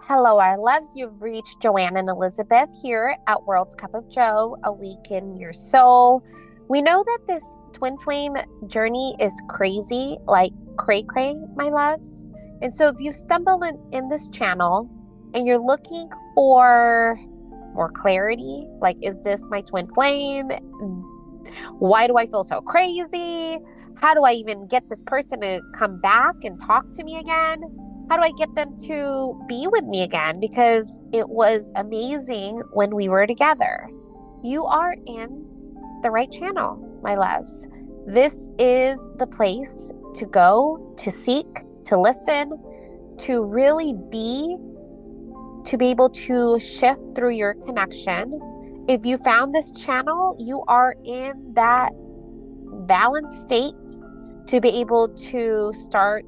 Hello, our loves. You've reached Joanne and Elizabeth here at World's Cup of Joe, Awaken Your Soul. We know that this twin flame journey is crazy, like cray cray, my loves. And so if you stumble in this channel and you're looking for more clarity, like, is this my twin flame? Why do I feel so crazy? How do I even get this person to come back and talk to me again? How do I get them to be with me again? Because it was amazing when we were together. You are in the right channel, my loves. This is the place to go, to seek, to listen, to really to be able to shift through your connection. If you found this channel, you are in that balanced state to be able to start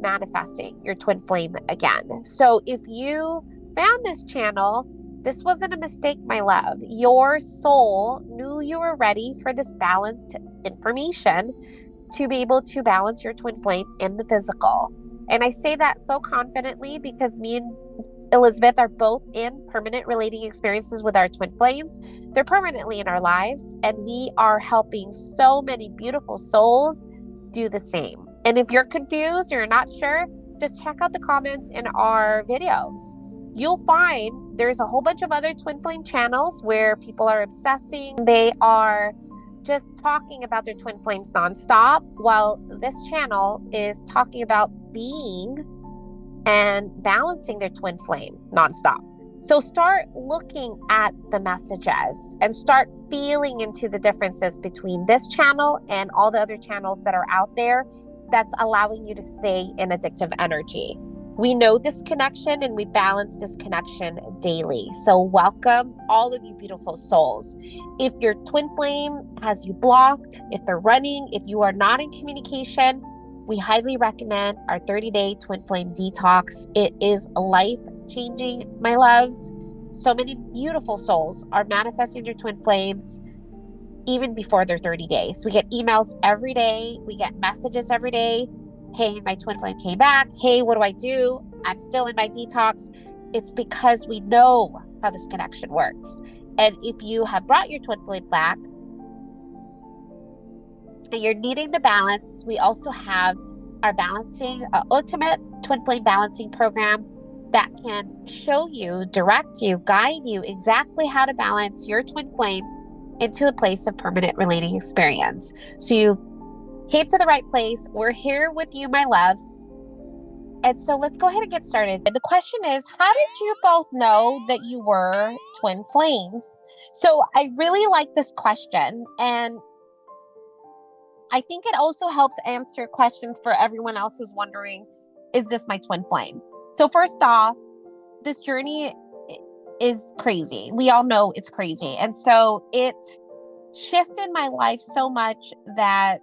manifesting your twin flame again. So if you found this channel, this wasn't a mistake, my love. Your soul knew you were ready for this balanced information to be able to balance your twin flame in the physical. And I say that so confidently because me and Elizabeth are both in permanent relating experiences with our twin flames. They're permanently in our lives, and we are helping so many beautiful souls do the same. And if you're confused or you're not sure, just check out the comments in our videos. You'll find there's a whole bunch of other twin flame channels where people are obsessing. They are just talking about their twin flames nonstop, while this channel is talking about being and balancing their twin flame nonstop. So start looking at the messages and start feeling into the differences between this channel and all the other channels that are out there that's allowing you to stay in addictive energy. We know this connection and we balance this connection daily. So welcome all of you beautiful souls. If your twin flame has you blocked, if they're running, if you are not in communication, we highly recommend our 30-day twin flame detox. It is life-changing, my loves. So many beautiful souls are manifesting their twin flames even before their 30 days. We get emails every day. We get messages every day. Hey, my twin flame came back. Hey, what do I do? I'm still in my detox. It's because we know how this connection works. And if you have brought your twin flame back, and you're needing to balance, we also have our ultimate twin flame balancing program that can show you, direct you, guide you exactly how to balance your twin flame into a place of permanent relating experience. So you came to the right place. We're here with you, my loves. And so let's go ahead and get started. The question is, how did you both know that you were twin flames? So I really like this question, and I think it also helps answer questions for everyone else who's wondering, is this my twin flame? So first off, this journey is crazy. We all know it's crazy. And so it shifted my life so much that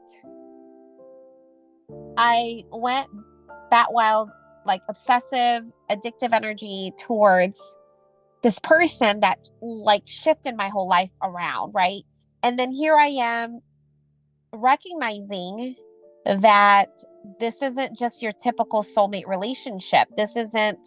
I went bat wild, like obsessive, addictive energy towards this person that like shifted my whole life around, right? And then here I am recognizing that this isn't just your typical soulmate relationship. This isn't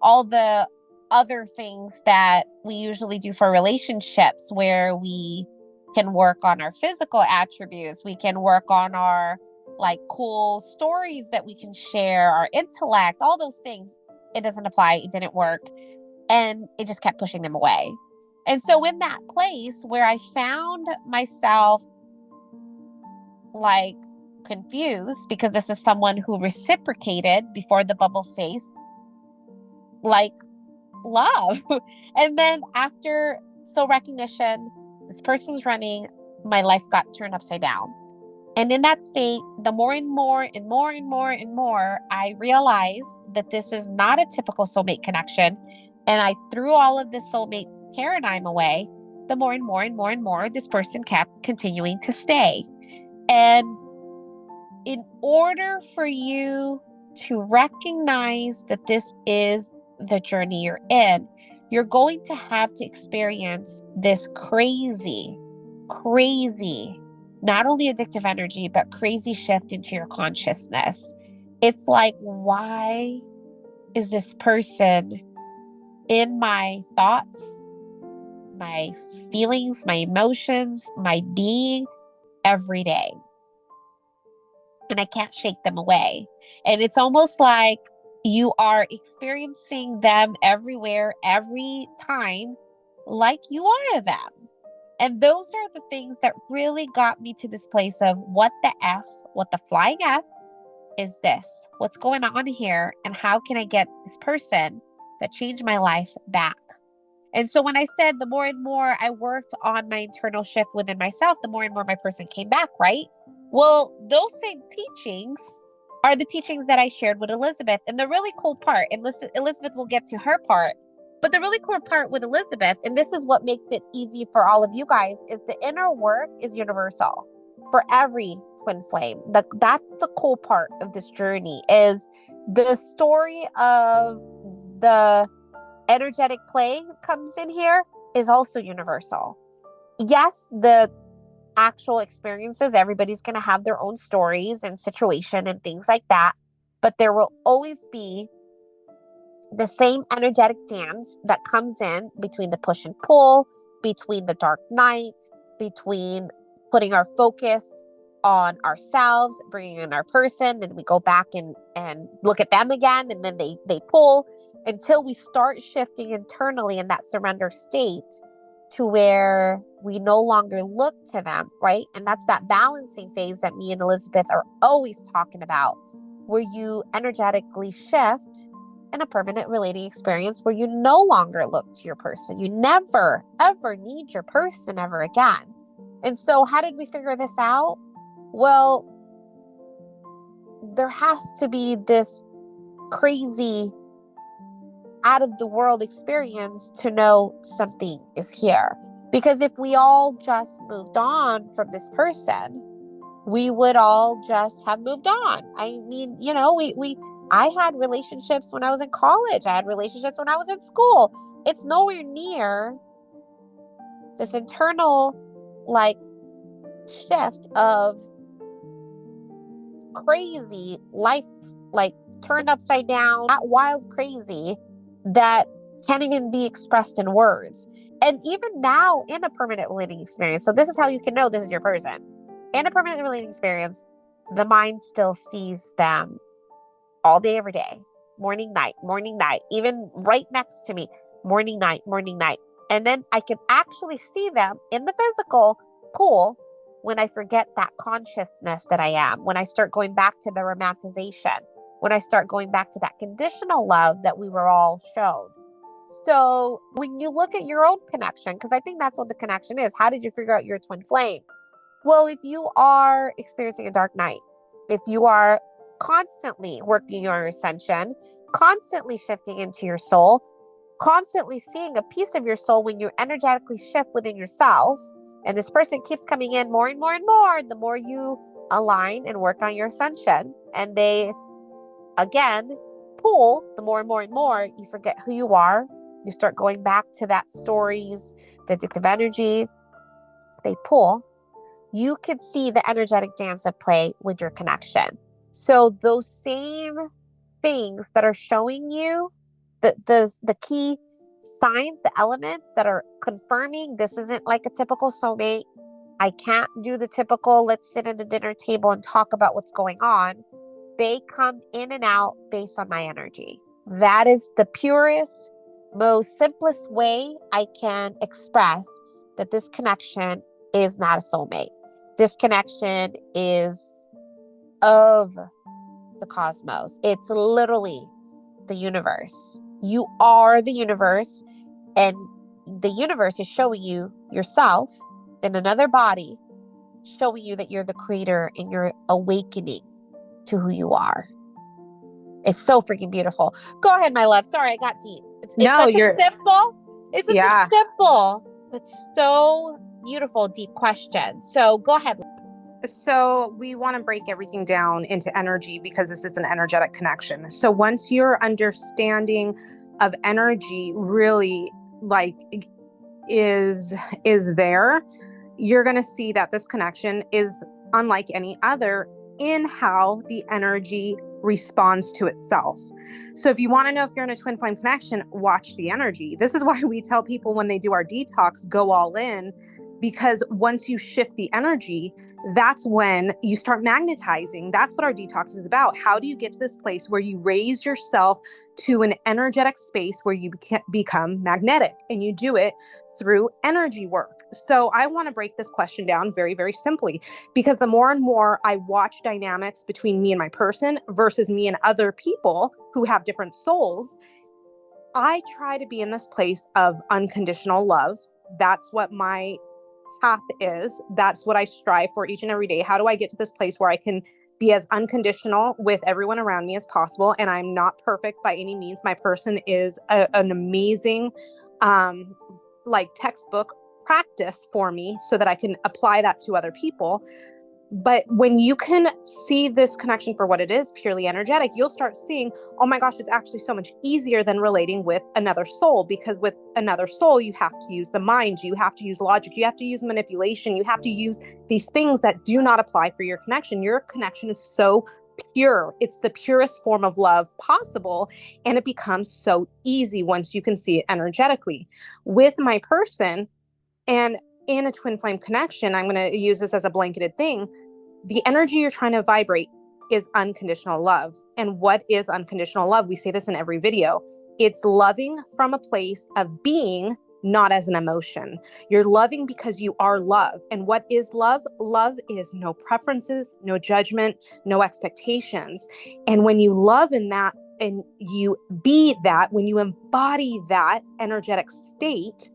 all the other things that we usually do for relationships where we can work on our physical attributes. We can work on our like cool stories that we can share, our intellect, all those things. It doesn't apply. It didn't work. And it just kept pushing them away. And so in that place where I found myself like confused, because this is someone who reciprocated before the bubble face, like love. And then after recognition, this person's running, my life got turned upside down. And in that state, the more and more and more and more and more, I realized that this is not a typical soulmate connection. And I threw all of this soulmate paradigm away. The more and more and more and more, this person kept continuing to stay. And in order for you to recognize that this is the journey you're in, you're going to have to experience this crazy, not only addictive energy, but crazy shift into your consciousness. It's like, why is this person in my thoughts, my feelings, my emotions, my being every day. And I can't shake them away. And it's almost like you are experiencing them everywhere, every time, like you are them. And those are the things that really got me to this place of what the flying F is this? What's going on here? And how can I get this person that changed my life back? And so when I said the more and more I worked on my internal shift within myself, the more and more my person came back, right? Well, those same teachings are the teachings that I shared with Elizabeth. And the really cool part, and listen, Elizabeth will get to her part, but the really cool part with Elizabeth, and this is what makes it easy for all of you guys, is the inner work is universal for every twin flame. That's the cool part of this journey, is the story of the energetic play comes in here is also universal. Yes, the actual experiences, everybody's going to have their own stories and situation and things like that, but there will always be the same energetic dance that comes in between the push and pull, between the dark night, between putting our focus on ourselves, bringing in our person, and we go back and look at them again, and then they pull until we start shifting internally in that surrender state to where we no longer look to them, right? And that's that balancing phase that me and Elizabeth are always talking about, where you energetically shift in a permanent relating experience where you no longer look to your person. You never, ever need your person ever again. And so how did we figure this out? Well, there has to be this crazy out of the world experience to know something is here. Because if we all just moved on from this person, we would all just have moved on. I mean, you know, I had relationships when I was in college. I had relationships when I was in school. It's nowhere near this internal like shift of crazy life, like turned upside down, that wild crazy that can't even be expressed in words. And even now in a permanent relating experience, so this is how you can know this is your person. In a permanent relating experience, the mind still sees them all day, every day, morning, night, even right next to me, morning, night. And then I can actually see them in the physical pool when I forget that consciousness that I am, when I start going back to the romanticization, when I start going back to that conditional love that we were all shown. So when you look at your own connection, because I think that's what the connection is, how did you figure out your twin flame? Well, if you are experiencing a dark night, if you are constantly working on your ascension, constantly shifting into your soul, constantly seeing a piece of your soul when you energetically shift within yourself, and this person keeps coming in more and more and more, the more you align and work on your ascension, and they, again, pull, the more and more and more, you forget who you are. You start going back to that stories, the addictive energy, they pull. You could see the energetic dance of play with your connection. So those same things that are showing you the key signs, the elements that are confirming this isn't like a typical soulmate. I can't do the typical, let's sit at the dinner table and talk about what's going on. They come in and out based on my energy. That is the purest, most simplest way I can express that this connection is not a soulmate. This connection is of the cosmos. It's literally the universe. You are the universe, and the universe is showing you yourself in another body, showing you that you're the creator and you're awakening to who you are. It's so freaking beautiful. Go ahead, my love. Sorry, I got deep. It's such a simple, but so beautiful, deep question. So go ahead. So we want to break everything down into energy because this is an energetic connection. So once your understanding of energy really like is there, you're going to see that this connection is unlike any other in how the energy responds to itself. So if you want to know if you're in a twin flame connection, watch the energy. This is why we tell people when they do our detox, go all in, because once you shift the energy, that's when you start magnetizing. That's what our detox is about. How do you get to this place where you raise yourself to an energetic space where you become magnetic? And you do it through energy work. So I want to break this question down very, very simply, because the more and more I watch dynamics between me and my person versus me and other people who have different souls, I try to be in this place of unconditional love. That's what my path is. That's what I strive for each and every day. How do I get to this place where I can be as unconditional with everyone around me as possible? And I'm not perfect by any means. My person is an amazing, textbook practice for me so that I can apply that to other people. But when you can see this connection for what it is, purely energetic, you'll start seeing, oh my gosh, it's actually so much easier than relating with another soul, because with another soul, you have to use the mind, you have to use logic, you have to use manipulation, you have to use these things that do not apply for your connection. Your connection is so pure. It's the purest form of love possible. And it becomes so easy once you can see it energetically. With my person and in a twin flame connection, I'm going to use this as a blanketed thing. The energy you're trying to vibrate is unconditional love. And what is unconditional love? We say this in every video. It's loving from a place of being, not as an emotion. You're loving because you are love. And what is love? Love is no preferences, no judgment, no expectations. And when you love in that and you be that, when you embody that energetic state,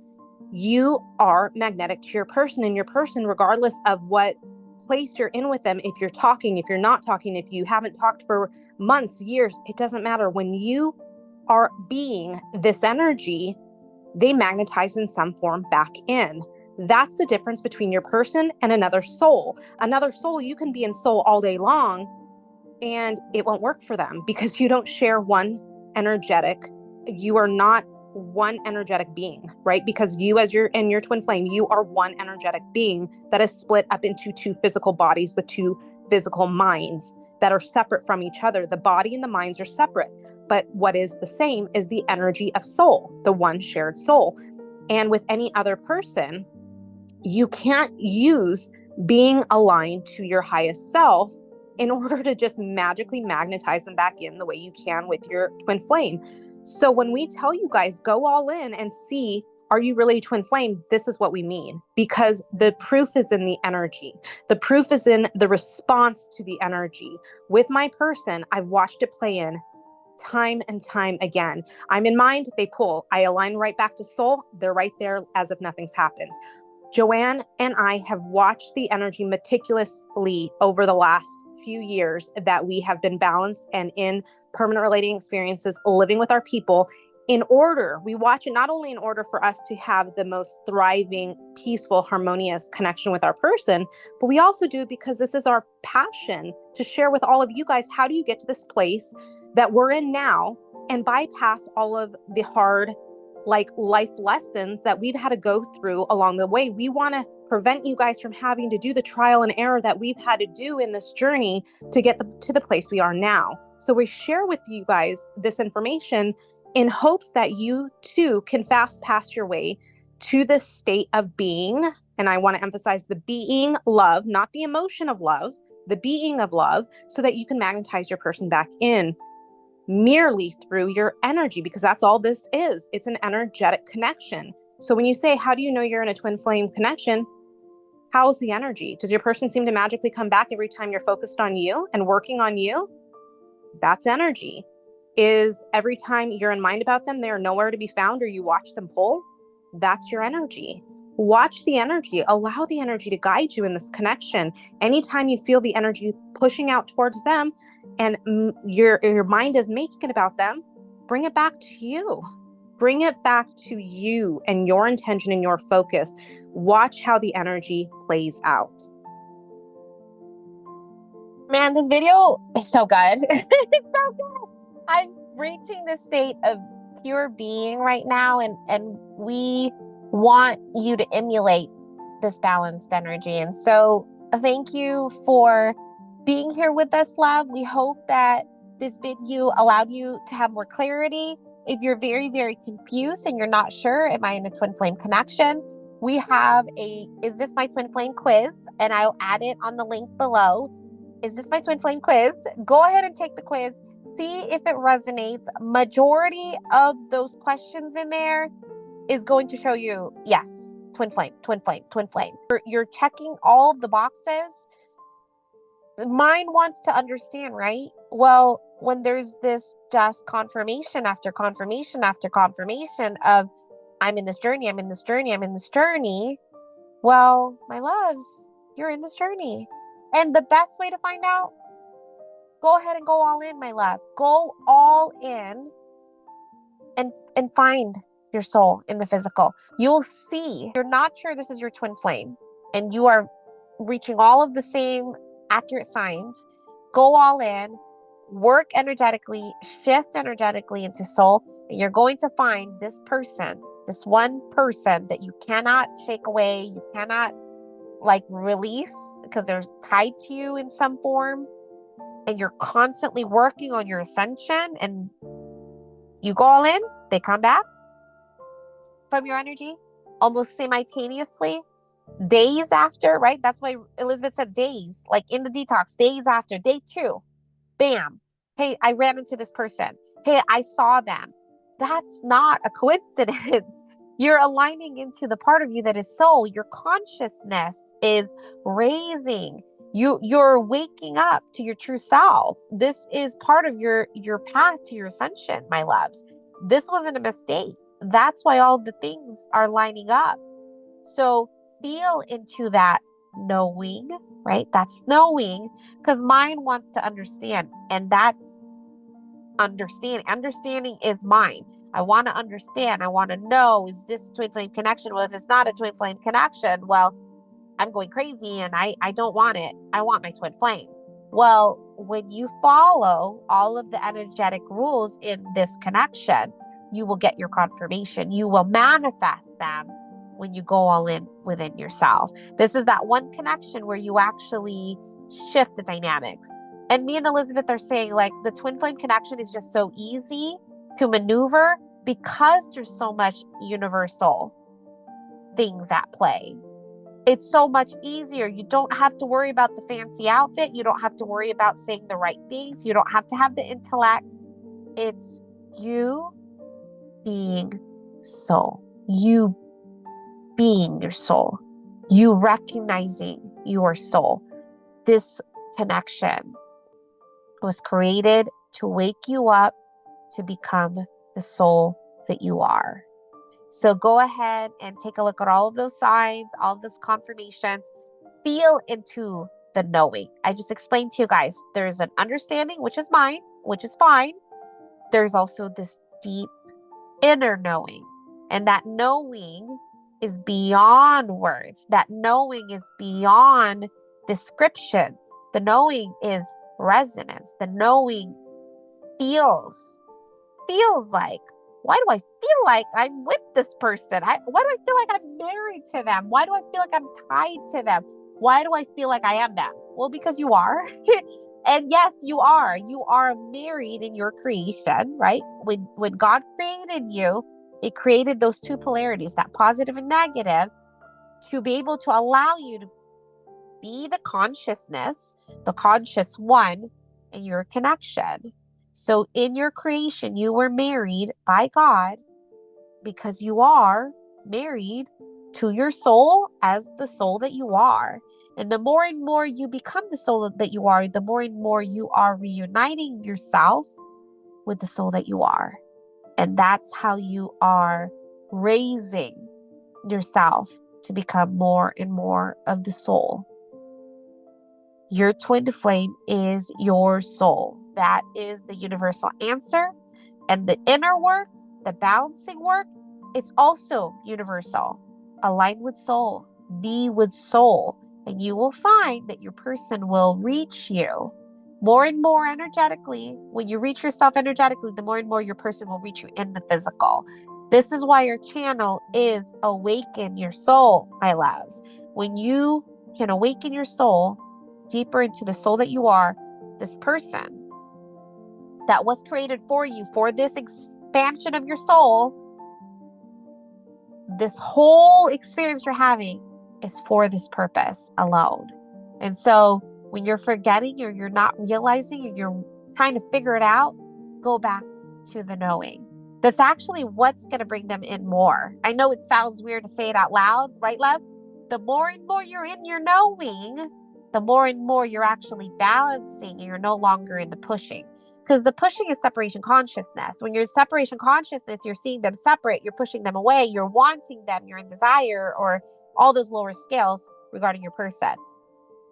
you are magnetic to your person, and your person, regardless of what place you're in with them, if you're talking, if you're not talking, if you haven't talked for months, years, it doesn't matter. When you are being this energy, they magnetize in some form back in. That's the difference between your person and another soul. Another soul, you can be in soul all day long and it won't work for them because you don't share one energetic. You are not one energetic being, right? Because you, as your twin flame, you are one energetic being that is split up into two physical bodies with two physical minds that are separate from each other. The body and the minds are separate, but what is the same is the energy of soul, the one shared soul. And with any other person, you can't use being aligned to your highest self in order to just magically magnetize them back in the way you can with your twin flame. So when we tell you guys, go all in and see, are you really a twin flame? This is what we mean, because the proof is in the energy. The proof is in the response to the energy. With my person, I've watched it play in time and time again. I'm in mind, they pull. I align right back to soul. They're right there as if nothing's happened. Joanne and I have watched the energy meticulously over the last few years that we have been balanced and in permanent relating experiences, living with our people. We watch it not only in order for us to have the most thriving, peaceful, harmonious connection with our person, but we also do it because this is our passion to share with all of you guys. How do you get to this place that we're in now and bypass all of the hard, life lessons that we've had to go through along the way? We want to prevent you guys from having to do the trial and error that we've had to do in this journey to get to the place we are now. So we share with you guys this information in hopes that you too can fast pass your way to this state of being. And I want to emphasize the being love, not the emotion of love, the being of love, so that you can magnetize your person back in merely through your energy, because that's all this is. It's an energetic connection. So when you say, how do you know you're in a twin flame connection? How's the energy? Does your person seem to magically come back every time you're focused on you and working on you? That's energy. Is every time you're in mind about them, they're nowhere to be found, or you watch them pull? That's your energy. Watch the energy. Allow the energy to guide you in this connection. Anytime you feel the energy pushing out towards them and your mind is making it about them, bring it back to you. Bring it back to you and your intention and your focus. Watch how the energy plays out. Man, this video is so good. It's so good. I'm reaching the state of pure being right now, and we want you to emulate this balanced energy. And so thank you for being here with us, love. We hope that this video allowed you to have more clarity. If you're very, very confused and you're not sure, am I in a twin flame connection? We have Is This My Twin Flame quiz, and I'll add it on the link below. Is This My Twin Flame quiz? Go ahead and take the quiz. See if it resonates. Majority of those questions in there is going to show you, yes, twin flame, twin flame, twin flame. You're checking all of the boxes. Mind wants to understand, right? Well, when there's this just confirmation after confirmation after confirmation of, I'm in this journey, I'm in this journey, I'm in this journey. Well, my loves, you're in this journey. And the best way to find out, go ahead and go all in, my love. Go all in and find your soul in the physical. You'll see, you're not sure this is your twin flame and you are reaching all of the same accurate signs. Go all in, work energetically, shift energetically into soul, and you're going to find this person, this one person that you cannot shake away, you cannot release, because they're tied to you in some form, and you're constantly working on your ascension, and you go all in, they come back from your energy almost simultaneously, days after, right? That's why Elizabeth said days, like in the detox, days after, day 2, bam. Hey, I ran into this person. Hey, I saw them. That's not a coincidence. You're aligning into the part of you that is soul. Your consciousness is raising. You're waking up to your true self. This is part of your path to your ascension, my loves. This wasn't a mistake. That's why all the things are lining up. So feel into that knowing, right? That's knowing, because mind wants to understand, and that's understanding. Understanding is mine. I want to understand. I want to know, is this a twin flame connection? Well, if it's not a twin flame connection, well, I'm going crazy and I don't want it. I want my twin flame. Well, when you follow all of the energetic rules in this connection, you will get your confirmation. You will manifest them when you go all in within yourself. This is that one connection where you actually shift the dynamics. And me and Elizabeth are saying, the twin flame connection is just so easy to maneuver because there's so much universal things at play. It's so much easier. You don't have to worry about the fancy outfit. You don't have to worry about saying the right things. You don't have to have the intellects. It's you being soul. You being your soul. You recognizing your soul. This connection was created to wake you up to become the soul that you are. So go ahead and take a look at all of those signs, all of those confirmations. Feel into the knowing. I just explained to you guys, there's an understanding, which is mine, which is fine. There's also this deep inner knowing. And that knowing is beyond words. That knowing is beyond description. The knowing is resonance. The knowing feels like, why do I feel like I'm with this person? Why do I feel like I'm married to them? Why do I feel like I'm tied to them? Why do I feel like I am them? Well, because you are. And yes, you are. You are married in your creation, right? When God created you, it created those two polarities, that positive and negative, to be able to allow you to be the consciousness, the conscious one in your connection. So in your creation, you were married by God because you are married to your soul as the soul that you are. And the more and more you become the soul that you are, the more and more you are reuniting yourself with the soul that you are. And that's how you are raising yourself to become more and more of the soul. Your twin flame is your soul. That is the universal answer. And the inner work, the balancing work, it's also universal. Align with soul. Be with soul. And you will find that your person will reach you more and more energetically. When you reach yourself energetically, the more and more your person will reach you in the physical. This is why your channel is Awaken Your Soul, my loves. When you can awaken your soul deeper into the soul that you are, this person that was created for you for this expansion of your soul, this whole experience you're having is for this purpose alone. And so when you're forgetting or you're not realizing or you're trying to figure it out, go back to the knowing. That's actually what's going to bring them in more. I know it sounds weird to say it out loud, right, love? The more and more you're in your knowing, the more and more you're actually balancing and you're no longer in the pushing. Because the pushing is separation consciousness. When you're in separation consciousness, you're seeing them separate, you're pushing them away, you're wanting them, you're in desire, or all those lower scales regarding your person.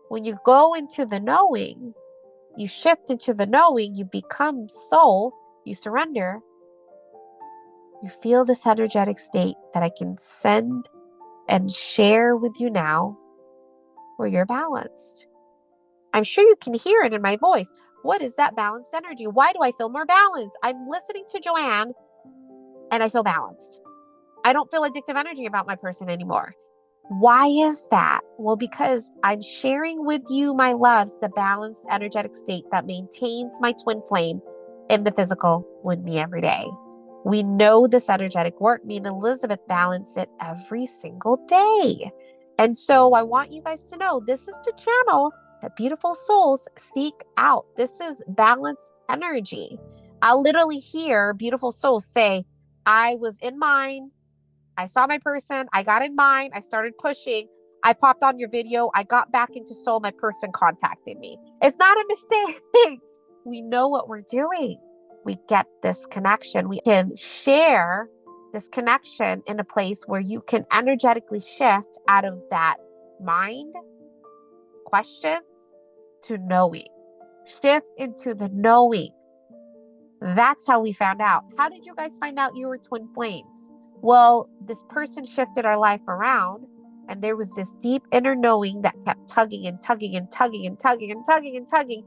When you go into the knowing, you shift into the knowing, you become soul, you surrender, you feel this energetic state that I can send and share with you now, where you're balanced. I'm sure you can hear it in my voice. What is that balanced energy? Why do I feel more balanced? I'm listening to Joanne and I feel balanced. I don't feel addictive energy about my person anymore. Why is that? Well, because I'm sharing with you, my loves, the balanced energetic state that maintains my twin flame in the physical with me every day. We know this energetic work. Me and Elizabeth balance it every single day. And so I want you guys to know this is the channel that beautiful souls seek out. This is balanced energy. I'll literally hear beautiful souls say, I was in mine. I saw my person. I got in mine. I started pushing. I popped on your video. I got back into soul. My person contacted me. It's not a mistake. We know what we're doing. We get this connection. We can share this connection in a place where you can energetically shift out of that mind question to knowing. Shift into the knowing. That's how we found out. How did you guys find out you were twin flames? Well, this person shifted our life around, and there was this deep inner knowing that kept tugging and tugging and tugging and tugging and tugging and tugging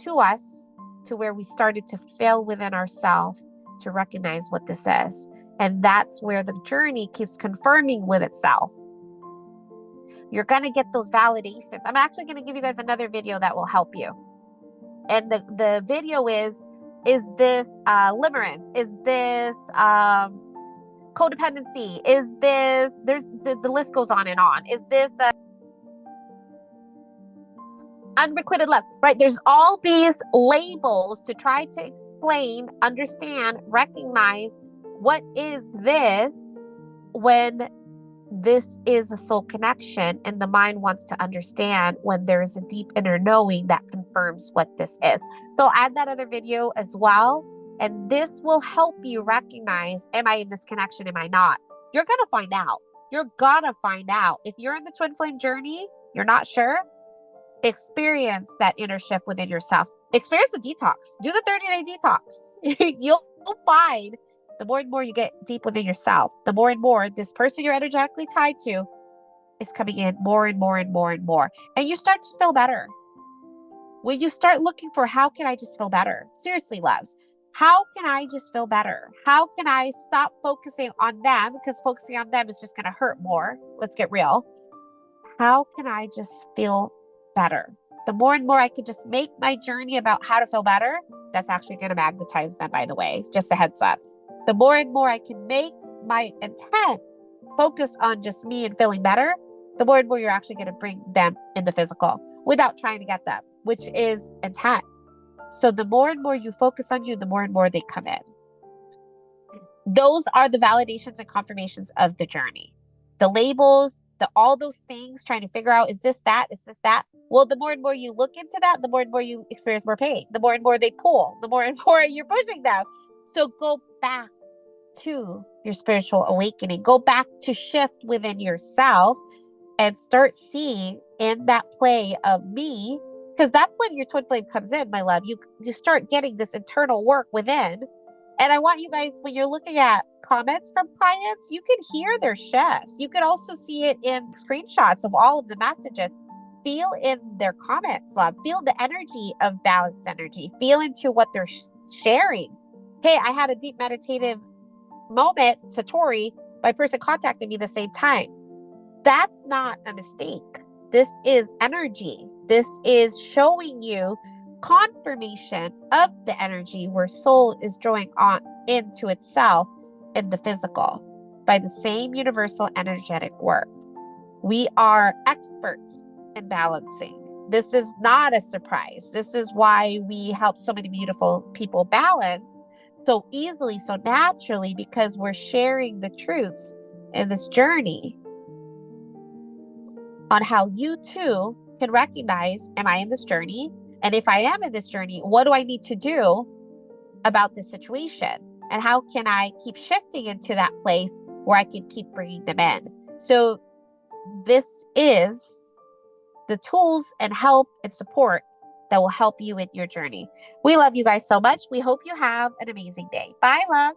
to us, to where we started to feel within ourselves to recognize what this is. And that's where the journey keeps confirming with itself. You're going to get those validations. I'm actually going to give you guys another video that will help you. And the video is this limerence? Is this codependency? Is this, the list goes on and on. Is this unrequited love, right? There's all these labels to try to explain, understand, recognize what is this when this is a soul connection, and the mind wants to understand when there is a deep inner knowing that confirms what this is. So I'll add that other video as well. And this will help you recognize, am I in this connection? Am I not? You're going to find out. You're going to find out. If you're in the twin flame journey, you're not sure, experience that inner shift within yourself. Experience the detox. Do the 30-day detox. You'll find the more and more you get deep within yourself, the more and more this person you're energetically tied to is coming in more and more and more and more. And you start to feel better. When you start looking for, how can I just feel better? Seriously, loves. How can I just feel better? How can I stop focusing on them? Because focusing on them is just going to hurt more. Let's get real. How can I just feel better? The more and more I can just make my journey about how to feel better, that's actually going to magnetize them, by the way. It's just a heads up. The more and more I can make my intent focus on just me and feeling better, the more and more you're actually going to bring them in the physical without trying to get them, which is intent. So the more and more you focus on you, the more and more they come in. Those are the validations and confirmations of the journey. The labels, all those things, trying to figure out, is this that? Is this that? Well, the more and more you look into that, the more and more you experience more pain. The more and more they pull, the more and more you're pushing them. So go back to your spiritual awakening. Go back to shift within yourself and start seeing in that play of me, because that's when your twin flame comes in, my love. You start getting this internal work within. And I want you guys, when you're looking at comments from clients, you can hear their shifts. You can also see it in screenshots of all of the messages. Feel in their comments, love. Feel the energy of balanced energy. Feel into what they're sharing. Hey, I had a deep meditative moment, Satori, my person contacted me the same time. That's not a mistake. This is energy. This is showing you confirmation of the energy where soul is drawing on into itself in the physical by the same universal energetic work. We are experts in balancing. This is not a surprise. This is why we help so many beautiful people balance so easily, so naturally, because we're sharing the truths in this journey on how you too can recognize, am I in this journey? And if I am in this journey, what do I need to do about this situation? And how can I keep shifting into that place where I can keep bringing them in? So this is the tools and help and support that will help you in your journey. We love you guys so much. We hope you have an amazing day. Bye, love.